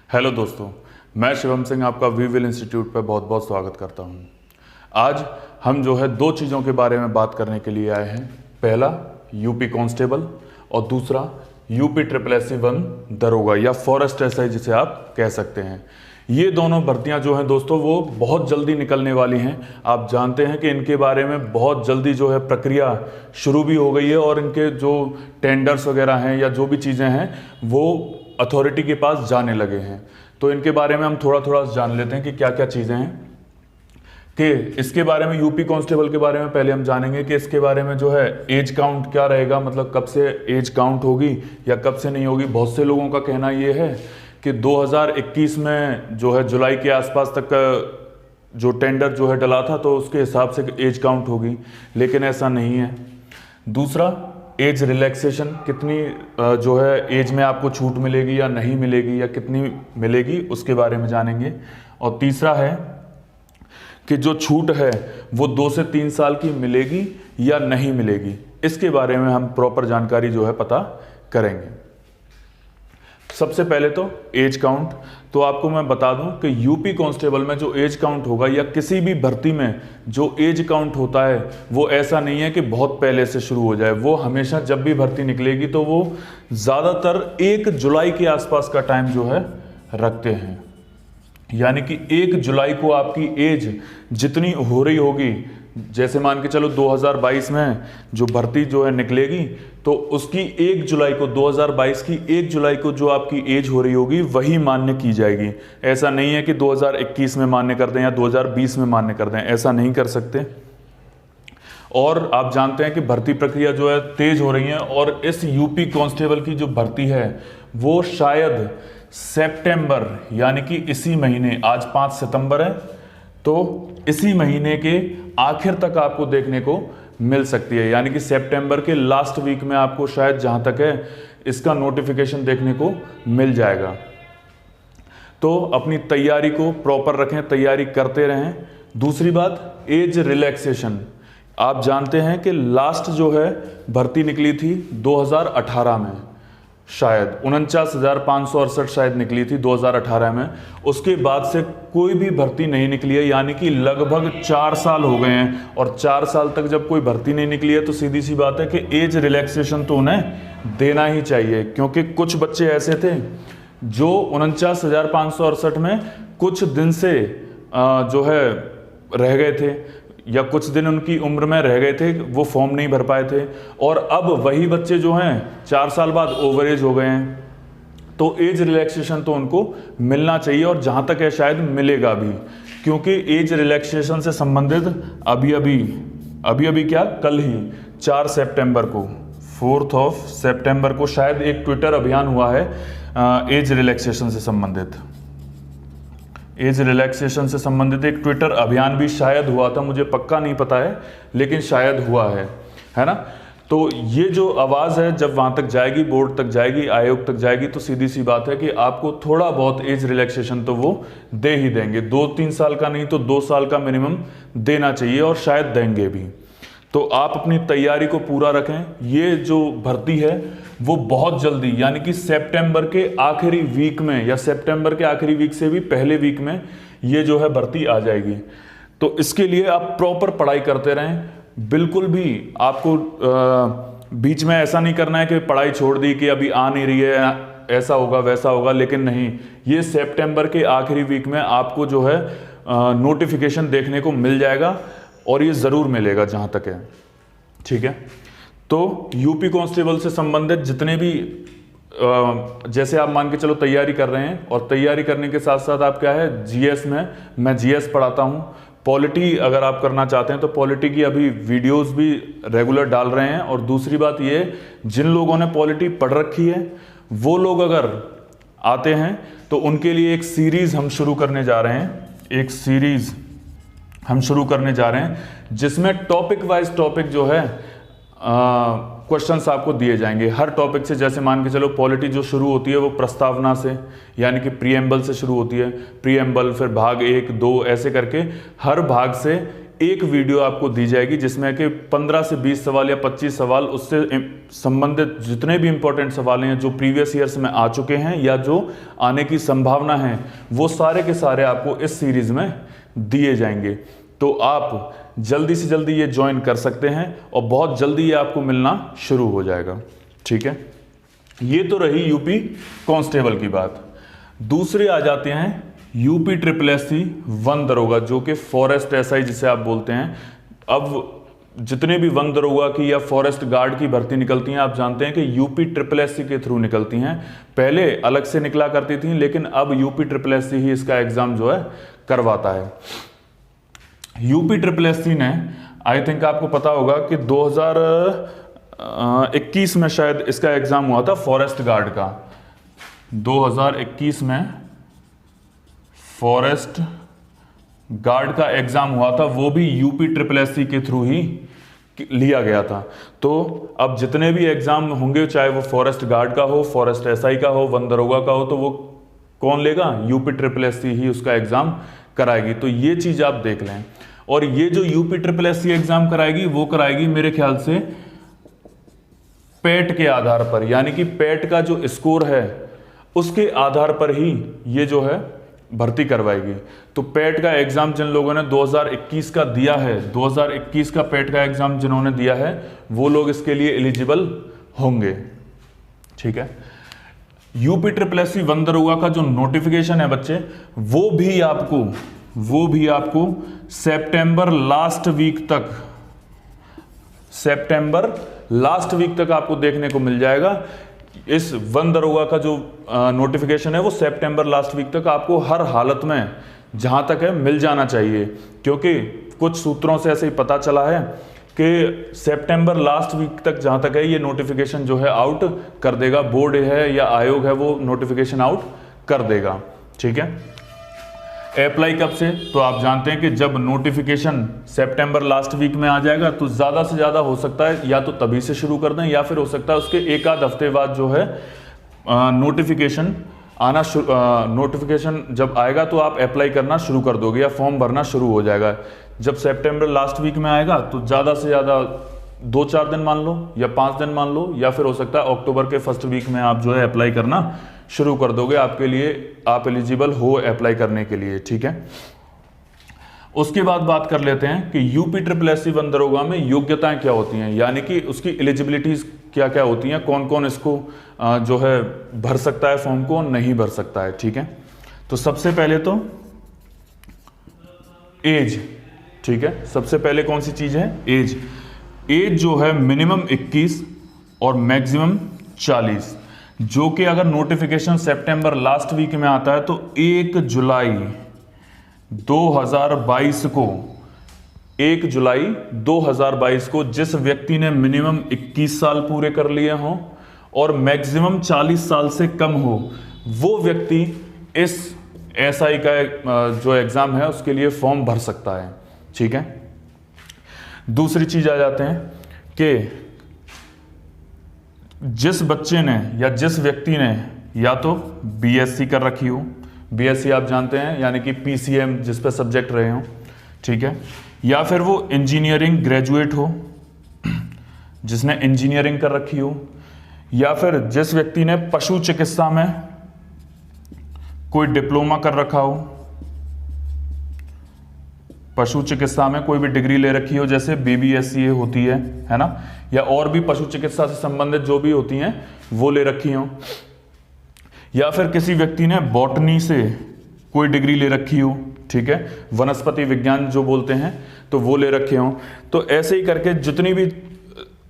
Hello दोस्तों, मैं शिवम सिंह आपका वी विल इंस्टीट्यूट पर बहुत बहुत स्वागत करता हूं। आज हम जो है दो चीज़ों के बारे में बात करने के लिए आए हैं। पहला यूपी कांस्टेबल और दूसरा यूपी SSSC-1 दरोगा या फॉरेस्ट एसआई जिसे आप कह सकते हैं। ये दोनों भर्तियां जो हैं दोस्तों वो बहुत जल्दी निकलने वाली हैं। आप जानते हैं कि इनके बारे में बहुत जल्दी जो है प्रक्रिया शुरू भी हो गई है और इनके जो टेंडर्स वगैरह हैं या जो भी चीज़ें हैं वो अथॉरिटी के पास जाने लगे हैं। तो इनके बारे में हम थोड़ा थोड़ा जान लेते हैं कि क्या क्या चीज़ें हैं। कि इसके बारे में यूपी कांस्टेबल के बारे में पहले हम जानेंगे कि इसके बारे में जो है एज काउंट क्या रहेगा, मतलब कब से एज काउंट होगी या कब से नहीं होगी। बहुत से लोगों का कहना ये है कि 2021 में जो है जुलाई के आसपास तक का जो टेंडर जो है डला था तो उसके हिसाब से एज काउंट होगी, लेकिन ऐसा नहीं है। दूसरा, एज रिलैक्सेशन कितनी जो है एज में आपको छूट मिलेगी या नहीं मिलेगी या कितनी मिलेगी उसके बारे में जानेंगे। और तीसरा है कि जो छूट है वो 2 से 3 साल की मिलेगी या नहीं मिलेगी, इसके बारे में हम प्रॉपर जानकारी जो है पता करेंगे। सबसे पहले तो एज काउंट। तो आपको मैं बता दूं कि यूपी कांस्टेबल में जो एज काउंट होगा या किसी भी भर्ती में जो एज काउंट होता है वो ऐसा नहीं है कि बहुत पहले से शुरू हो जाए। वो हमेशा जब भी भर्ती निकलेगी तो वो ज़्यादातर 1 जुलाई के आसपास का टाइम जो है रखते हैं। यानी कि 1 जुलाई को आपकी एज जितनी हो रही होगी, जैसे मान के चलो 2022 में जो भर्ती जो है निकलेगी तो उसकी 1 जुलाई को 2022 की 1 जुलाई को जो आपकी एज हो रही होगी वही मान्य की जाएगी। ऐसा नहीं है कि 2021 में मान्य कर दें या 2020 में मान्य कर दें, ऐसा नहीं कर सकते। और आप जानते हैं कि भर्ती प्रक्रिया जो है तेज हो रही है और इस यूपी कांस्टेबल की जो भर्ती है वो शायद सितंबर यानी कि इसी महीने, आज 5 सितंबर है, तो इसी महीने के आखिर तक आपको देखने को मिल सकती है। यानी कि सितंबर के लास्ट वीक में आपको शायद, जहां तक है, इसका नोटिफिकेशन देखने को मिल जाएगा। तो अपनी तैयारी को प्रॉपर रखें, तैयारी करते रहें। दूसरी बात, एज रिलैक्सेशन। आप जानते हैं कि लास्ट जो है भर्ती निकली थी 2018 में, शायद 49,568 शायद निकली थी 2018 में। उसके बाद से कोई भी भर्ती नहीं निकली है, यानी कि लगभग 4 साल हो गए हैं। और 4 साल तक जब कोई भर्ती नहीं निकली है तो सीधी सी बात है कि एज रिलैक्सेशन तो उन्हें देना ही चाहिए। क्योंकि कुछ बच्चे ऐसे थे जो 49,568 में कुछ दिन से जो है रह गए थे या कुछ दिन उनकी उम्र में रह गए थे, वो फॉर्म नहीं भर पाए थे। और अब वही बच्चे जो हैं 4 साल बाद ओवर एज हो गए हैं। तो एज रिलैक्सेशन तो उनको मिलना चाहिए और जहां तक है शायद मिलेगा भी, क्योंकि एज रिलैक्सेशन से संबंधित अभी क्या, कल ही 4 सितंबर को, 4 सितंबर को शायद एक ट्विटर अभियान हुआ है एज रिलैक्सेशन से संबंधित। एज रिलैक्सेशन से संबंधित एक ट्विटर अभियान भी शायद हुआ था, मुझे पक्का नहीं पता है, लेकिन शायद हुआ है ना। तो ये जो आवाज़ है जब वहाँ तक जाएगी, बोर्ड तक जाएगी, आयोग तक जाएगी, तो सीधी सी बात है कि आपको थोड़ा बहुत एज रिलैक्सेशन तो वो दे ही देंगे। 2-3 साल का नहीं तो 2 साल का मिनिमम देना चाहिए और शायद देंगे भी। तो आप अपनी तैयारी को पूरा रखें। ये जो भर्ती है वो बहुत जल्दी, यानी कि सितंबर के आखिरी वीक में या सितंबर के आखिरी वीक से भी पहले वीक में ये जो है भर्ती आ जाएगी। तो इसके लिए आप प्रॉपर पढ़ाई करते रहें। बिल्कुल भी आपको बीच में ऐसा नहीं करना है कि पढ़ाई छोड़ दी कि अभी आ नहीं रही है, ऐसा होगा वैसा होगा, लेकिन नहीं, ये सितंबर के आखिरी वीक में आपको जो है नोटिफिकेशन देखने को मिल जाएगा और ये ज़रूर मिलेगा जहाँ तक है, ठीक है। तो यूपी कांस्टेबल से संबंधित जितने भी जैसे आप मान के चलो तैयारी कर रहे हैं, और तैयारी करने के साथ साथ आप क्या है, जीएस में, मैं जीएस पढ़ाता हूँ। पॉलिटी अगर आप करना चाहते हैं तो पॉलिटी की अभी वीडियोस भी रेगुलर डाल रहे हैं। और दूसरी बात ये, जिन लोगों ने पॉलिटी पढ़ रखी है वो लोग अगर आते हैं तो उनके लिए एक सीरीज़ हम शुरू करने जा रहे हैं, जिसमें टॉपिक वाइज टॉपिक जो है क्वेश्चन्स आपको दिए जाएंगे हर टॉपिक से। जैसे मान के चलो पॉलिटी जो शुरू होती है वो प्रस्तावना से, यानी कि प्रीएम्बल से शुरू होती है। प्रीएम्बल, फिर भाग 1, 2, ऐसे करके हर भाग से एक वीडियो आपको दी जाएगी जिसमें कि 15 से 20 सवाल या 25 सवाल उससे संबंधित जितने भी इंपॉर्टेंट सवाल हैं जो प्रीवियस ईयर्स में आ चुके हैं या जो आने की संभावना है, वो सारे के सारे आपको इस सीरीज में दिए जाएंगे। तो आप जल्दी से जल्दी ये ज्वाइन कर सकते हैं और बहुत जल्दी ये आपको मिलना शुरू हो जाएगा। ठीक है, ये तो रही यूपी कांस्टेबल की बात। दूसरे आ जाते हैं यूपी SSSC 1 दरोगा, जो कि फॉरेस्ट एसआई जिसे आप बोलते हैं। अब जितने भी 1 दरोगा की या फॉरेस्ट गार्ड की भर्ती निकलती हैं, आप जानते हैं कि यूपी SSSC के थ्रू निकलती हैं। पहले अलग से निकला करती थी, लेकिन अब यूपी SSSC ही इसका एग्जाम जो है करवाता है। यूपी SSSC ने आई थिंक आपको पता होगा कि 2021 में शायद इसका एग्जाम हुआ था फॉरेस्ट गार्ड का। 2021 में फॉरेस्ट गार्ड का एग्जाम हुआ था, वो भी यूपी SSSC के थ्रू ही लिया गया था। तो अब जितने भी एग्जाम होंगे, चाहे वो फॉरेस्ट गार्ड का हो, फॉरेस्ट एसआई का हो, 1 दरोगा का हो, तो वो कौन लेगा? यूपी SSSC ही उसका एग्जाम कराएगी। तो ये चीज आप देख लें। और ये जो यूपी SSSC एग्जाम कराएगी, वो कराएगी मेरे ख्याल से पेट के आधार पर, यानी कि पेट का जो स्कोर है उसके आधार पर ही ये जो है भर्ती करवाएगी। तो पेट का एग्जाम जिन लोगों ने 2021 का दिया है, 2021 का पेट का एग्जाम जिन्होंने दिया है, वो लोग इसके लिए एलिजिबल होंगे। ठीक है, यूपी SSSC 1 दरोगा का जो नोटिफिकेशन है बच्चे, वो भी आपको सितंबर लास्ट वीक तक आपको देखने को मिल जाएगा। इस 1 दरोगा का जो नोटिफिकेशन है वो सितंबर लास्ट वीक तक आपको हर हालत में जहां तक है मिल जाना चाहिए, क्योंकि कुछ सूत्रों से ऐसे ही पता चला है कि सितंबर लास्ट वीक तक जहां तक है ये नोटिफिकेशन जो है आउट कर देगा। बोर्ड है या आयोग है, वो नोटिफिकेशन आउट कर देगा। ठीक है, अप्लाई कब से? तो आप जानते हैं कि जब नोटिफिकेशन सितंबर लास्ट वीक में आ जाएगा, तो ज़्यादा से ज़्यादा हो सकता है या तो तभी से शुरू कर दें, या फिर हो सकता है उसके एक आध हफ्ते बाद जो है नोटिफिकेशन जब आएगा तो आप अप्लाई करना शुरू कर दोगे या फॉर्म भरना शुरू हो जाएगा। जब सितंबर लास्ट वीक में आएगा तो ज़्यादा से ज़्यादा 2-4 दिन मान लो या 5 दिन मान लो, या फिर हो सकता है अक्टूबर के फर्स्ट वीक में आप जो है अप्लाई करना शुरू कर दोगे। आपके लिए आप एलिजिबल हो अप्लाई करने के लिए। ठीक है, उसके बाद बात कर लेते हैं कि यूपी SSSC 1 दरोगा में योग्यताएं क्या होती हैं, यानी कि उसकी एलिजिबिलिटीज क्या क्या होती हैं, कौन कौन इसको जो है भर सकता है फॉर्म को, नहीं भर सकता है। ठीक है, तो सबसे पहले तो एज। ठीक है, सबसे पहले कौन सी चीज है? एज जो है मिनिमम 21 और मैक्सिमम 40, जो कि अगर नोटिफिकेशन सितंबर लास्ट वीक में आता है तो 1 जुलाई 2022 को जिस व्यक्ति ने मिनिमम 21 साल पूरे कर लिए हों और मैक्सिमम 40 साल से कम हो, वो व्यक्ति इस एसआई का जो एग्जाम है उसके लिए फॉर्म भर सकता है। ठीक है, दूसरी चीज आ जाते हैं कि जिस बच्चे ने या जिस व्यक्ति ने या तो बीएससी कर रखी हो, बीएससी आप जानते हैं यानी कि पीसीएम जिस पे सब्जेक्ट रहे हो, ठीक है, या फिर वो इंजीनियरिंग ग्रेजुएट हो जिसने इंजीनियरिंग कर रखी हो, या फिर जिस व्यक्ति ने पशु चिकित्सा में कोई डिप्लोमा कर रखा हो, पशु चिकित्सा में कोई भी डिग्री ले रखी हो, जैसे बीबीएससी होती है ना, या और भी पशु चिकित्सा से संबंधित जो भी होती हैं वो ले रखी हो, या फिर किसी व्यक्ति ने बॉटनी से कोई डिग्री ले रखी हो, ठीक है, वनस्पति विज्ञान जो बोलते हैं तो वो ले रखे हो। तो ऐसे ही करके जितनी भी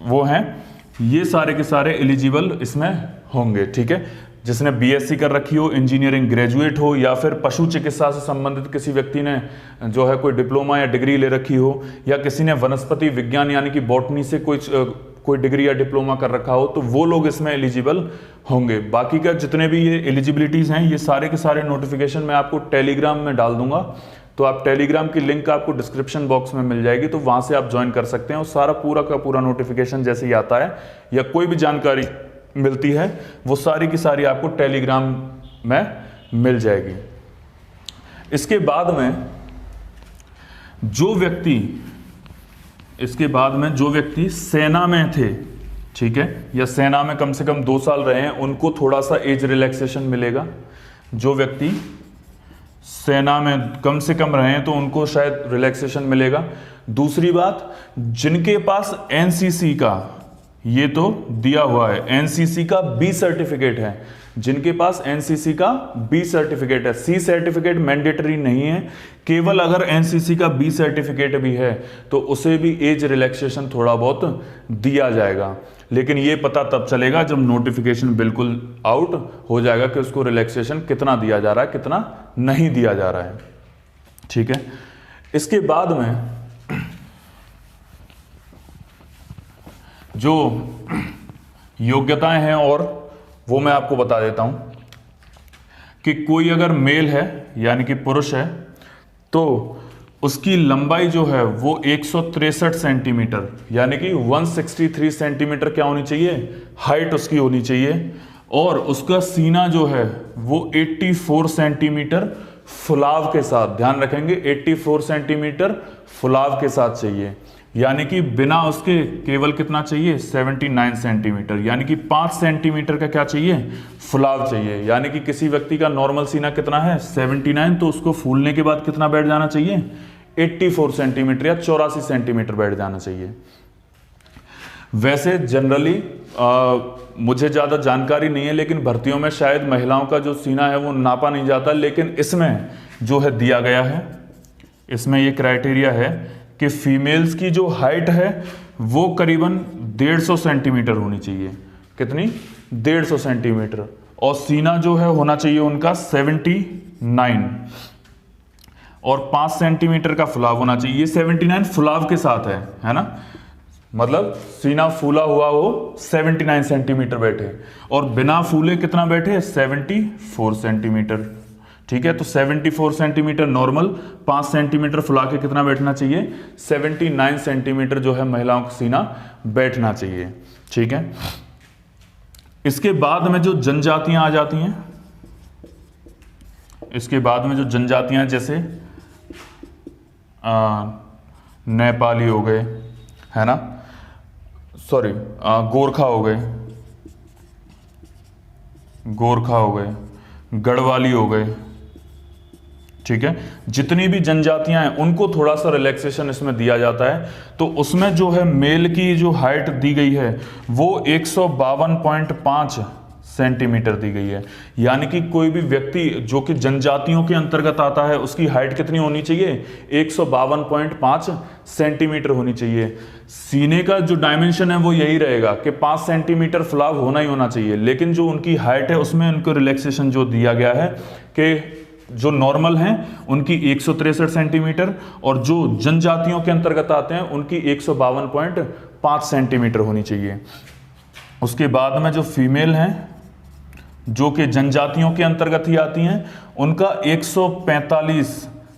वो हैं ये सारे के सारे एलिजिबल इसमें होंगे। ठीक है, जिसने बीएससी कर रखी हो, इंजीनियरिंग ग्रेजुएट हो, या फिर पशु चिकित्सा से संबंधित किसी व्यक्ति ने जो है कोई डिप्लोमा या डिग्री ले रखी हो, या किसी ने वनस्पति विज्ञान यानी कि बॉटनी से कोई डिग्री या डिप्लोमा कर रखा हो, तो वो लोग इसमें एलिजिबल होंगे। बाकी का जितने भी ये एलिजिबिलिटीज़ हैं ये सारे के सारे नोटिफिकेशन मैं आपको टेलीग्राम में डाल दूंगा, तो आप टेलीग्राम की लिंक आपको डिस्क्रिप्शन बॉक्स में मिल जाएगी, तो वहाँ से आप ज्वाइन कर सकते हैं। और सारा पूरा का पूरा नोटिफिकेशन जैसे ही आता है या कोई भी जानकारी मिलती है वो सारी की सारी आपको टेलीग्राम में मिल जाएगी। इसके बाद में जो व्यक्ति, इसके बाद में जो व्यक्ति सेना में थे, ठीक है, या सेना में कम से कम 2 साल रहे हैं, उनको थोड़ा सा एज रिलैक्सेशन मिलेगा। जो व्यक्ति सेना में कम से कम रहे हैं तो उनको शायद रिलैक्सेशन मिलेगा। दूसरी बात, जिनके पास एनसीसी का, ये तो दिया हुआ है, एनसीसी का बी सर्टिफिकेट है, जिनके पास एनसीसी का बी सर्टिफिकेट है, सी सर्टिफिकेट मैंडेटरी नहीं है, केवल अगर एनसीसी का बी सर्टिफिकेट भी है तो उसे भी एज रिलैक्सेशन थोड़ा बहुत दिया जाएगा। लेकिन ये पता तब चलेगा जब नोटिफिकेशन बिल्कुल आउट हो जाएगा कि उसको रिलैक्सेशन कितना दिया जा रहा है, कितना नहीं दिया जा रहा है, ठीक है। इसके बाद में जो योग्यताएं हैं और वो मैं आपको बता देता हूं कि कोई अगर मेल है यानी कि पुरुष है तो उसकी लंबाई जो है वो 163 सेंटीमीटर यानी कि 163 सेंटीमीटर क्या होनी चाहिए, हाइट उसकी होनी चाहिए। और उसका सीना जो है वो 84 सेंटीमीटर फुलाव के साथ, ध्यान रखेंगे 84 सेंटीमीटर फुलाव के साथ चाहिए, यानी कि बिना उसके केवल कितना चाहिए, 79 सेंटीमीटर, यानी कि 5 सेंटीमीटर का क्या चाहिए, फुलाव चाहिए। यानी कि किसी व्यक्ति का नॉर्मल सीना कितना है 79, तो उसको फूलने के बाद कितना बैठ जाना चाहिए, 84 सेंटीमीटर या 84 सेंटीमीटर बैठ जाना चाहिए। वैसे जनरली मुझे ज़्यादा जानकारी नहीं है, लेकिन भर्तियों में शायद महिलाओं का जो सीना है वो नापा नहीं जाता, लेकिन इसमें जो है दिया गया है, इसमें ये क्राइटेरिया है कि फीमेल्स की जो हाइट है वो करीबन 150 सेंटीमीटर होनी चाहिए। कितनी, 150 सेंटीमीटर। और सीना जो है होना चाहिए उनका 79 और 5 सेंटीमीटर का फुलाव होना चाहिए। ये 79 फुलाव के साथ है ना, मतलब सीना फूला हुआ हो 79 सेंटीमीटर बैठे और बिना फूले कितना बैठे, 74 सेंटीमीटर, ठीक है। तो 74 सेंटीमीटर नॉर्मल, 5 सेंटीमीटर फुला के कितना बैठना चाहिए, 79 सेंटीमीटर जो है महिलाओं का सीना बैठना चाहिए, ठीक है। इसके बाद में जो जनजातियां आ जाती हैं, इसके बाद में जो जनजातियां जैसे नेपाली हो गए, है ना, सॉरी गोरखा हो गए, गढ़वाली हो गए, ठीक है। जितनी भी जनजातियां हैं उनको थोड़ा सा रिलैक्सेशन इसमें दिया जाता है। तो उसमें जो है मेल की जो हाइट दी गई है वो 152.5 सेंटीमीटर दी गई है, यानी कि कोई भी व्यक्ति जो कि जनजातियों के अंतर्गत आता है उसकी हाइट कितनी होनी चाहिए, 152.5 सेंटीमीटर होनी चाहिए। सीने का जो डायमेंशन है वो यही रहेगा कि 5 सेंटीमीटर फुलाव होना ही होना चाहिए, लेकिन जो उनकी हाइट है उसमें उनको रिलैक्सेशन जो दिया गया है कि जो नॉर्मल हैं उनकी 163 सेंटीमीटर और जो जनजातियों के अंतर्गत आते हैं उनकी 152.5 सेंटीमीटर होनी चाहिए। उसके बाद में जो फीमेल हैं जो कि जनजातियों के अंतर्गत ही आती हैं उनका 145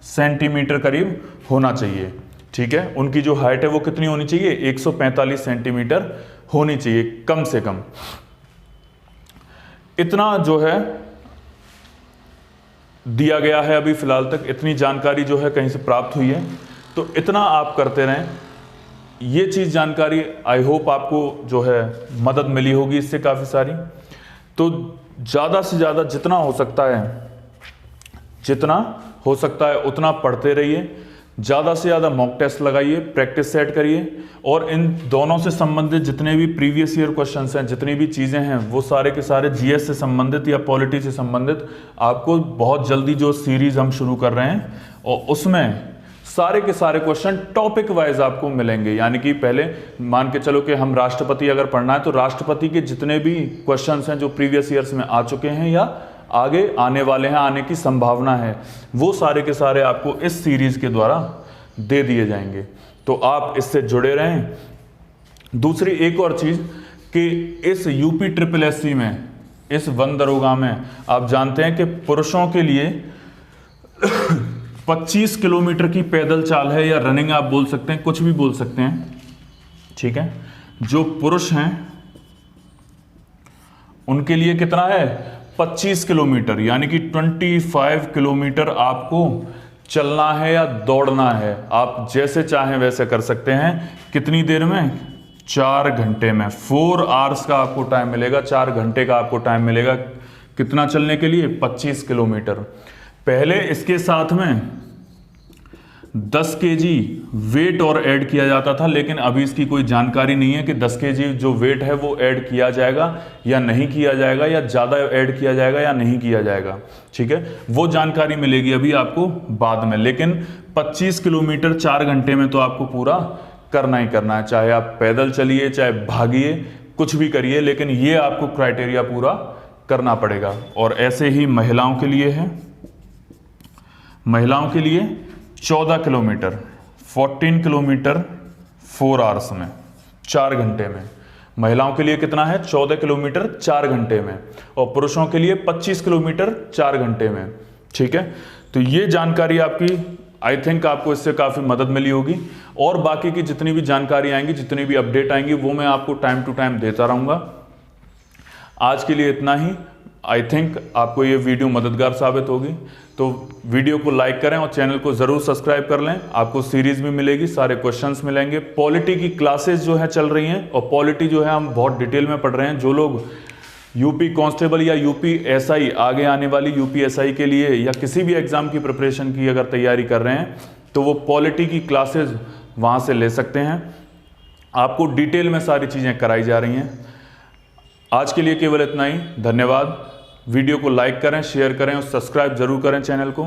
सेंटीमीटर करीब होना चाहिए, ठीक है। उनकी जो हाइट है वो कितनी होनी चाहिए, 145 सेंटीमीटर होनी चाहिए कम से कम। इतना जो है दिया गया है अभी फिलहाल तक, इतनी जानकारी जो है कहीं से प्राप्त हुई है, तो इतना आप करते रहें। ये चीज़ जानकारी आई होप आपको जो है मदद मिली होगी इससे काफ़ी सारी। तो ज़्यादा से ज़्यादा जितना हो सकता है उतना पढ़ते रहिए, ज़्यादा से ज़्यादा मॉक टेस्ट लगाइए, प्रैक्टिस सेट करिए, और इन दोनों से संबंधित जितने भी प्रीवियस ईयर क्वेश्चंस हैं, जितनी भी चीज़ें हैं वो सारे के सारे जीएस से संबंधित या पॉलिटी से संबंधित आपको बहुत जल्दी जो सीरीज़ हम शुरू कर रहे हैं और उसमें सारे के सारे क्वेश्चन टॉपिक वाइज आपको मिलेंगे। यानी कि पहले मान के चलो कि हम राष्ट्रपति अगर पढ़ना है तो राष्ट्रपति के जितने भी क्वेश्चंस हैं जो प्रीवियस ईयर्स में आ चुके हैं या आगे आने वाले हैं, आने की संभावना है, वो सारे के सारे आपको इस सीरीज़ के द्वारा दे दिए जाएंगे। तो आप इससे जुड़े रहें। दूसरी एक और चीज़ कि इस यूपी ट्रिपल एससी में, इस वन दरोगा में आप जानते हैं कि पुरुषों के लिए 25 किलोमीटर की पैदल चाल है, या रनिंग आप बोल सकते हैं, कुछ भी बोल सकते हैं, ठीक है। जो पुरुष हैं उनके लिए कितना है, 25 किलोमीटर, यानी कि 25 किलोमीटर आपको चलना है या दौड़ना है, आप जैसे चाहें वैसे कर सकते हैं। कितनी देर में? 4 घंटे में। 4 आवर्स का आपको टाइम मिलेगा, 4 घंटे का आपको टाइम मिलेगा। कितना चलने के लिए? 25 किलोमीटर। पहले इसके साथ में 10 केजी वेट और ऐड किया जाता था, लेकिन अभी इसकी कोई जानकारी नहीं है कि 10 केजी जो वेट है वो ऐड किया जाएगा या नहीं किया जाएगा, या ज़्यादा ऐड किया जाएगा या नहीं किया जाएगा। ठीक है, वो जानकारी मिलेगी अभी आपको बाद में। लेकिन 25 किलोमीटर 4 घंटे में तो आपको पूरा करना ही करना है, चाहे आप पैदल चलिए, चाहे भागिए, कुछ भी करिए, लेकिन ये आपको क्राइटेरिया पूरा करना पड़ेगा। और ऐसे ही महिलाओं के लिए है, महिलाओं के लिए 14 किलोमीटर 14 किलोमीटर 4 आवर्स में, 4 घंटे में। महिलाओं के लिए कितना है? 14 किलोमीटर 4 घंटे में। और पुरुषों के लिए 25 किलोमीटर 4 घंटे में। ठीक है, तो ये जानकारी आपकी, आई थिंक आपको इससे काफ़ी मदद मिली होगी। और बाकी की जितनी भी जानकारी आएंगी, जितनी भी अपडेट आएंगी, वो मैं आपको टाइम टू टाइम देता रहूँगा। आज के लिए इतना ही। आई थिंक आपको ये वीडियो मददगार साबित होगी, तो वीडियो को लाइक करें और चैनल को ज़रूर सब्सक्राइब कर लें। आपको सीरीज़ भी मिलेगी, सारे क्वेश्चंस मिलेंगे। पॉलिटी की क्लासेस जो है चल रही हैं, और पॉलिटी जो है हम बहुत डिटेल में पढ़ रहे हैं। जो लोग यूपी कांस्टेबल या यूपी एसआई, आगे आने वाली यूपी एसआई के लिए या किसी भी एग्ज़ाम की प्रिपरेशन की अगर तैयारी कर रहे हैं, तो वो पॉलिटी की क्लासेस वहाँ से ले सकते हैं। आपको डिटेल में सारी चीज़ें कराई जा रही हैं। आज के लिए केवल इतना ही। धन्यवाद। वीडियो को लाइक करें, शेयर करें और सब्सक्राइब जरूर करें चैनल को।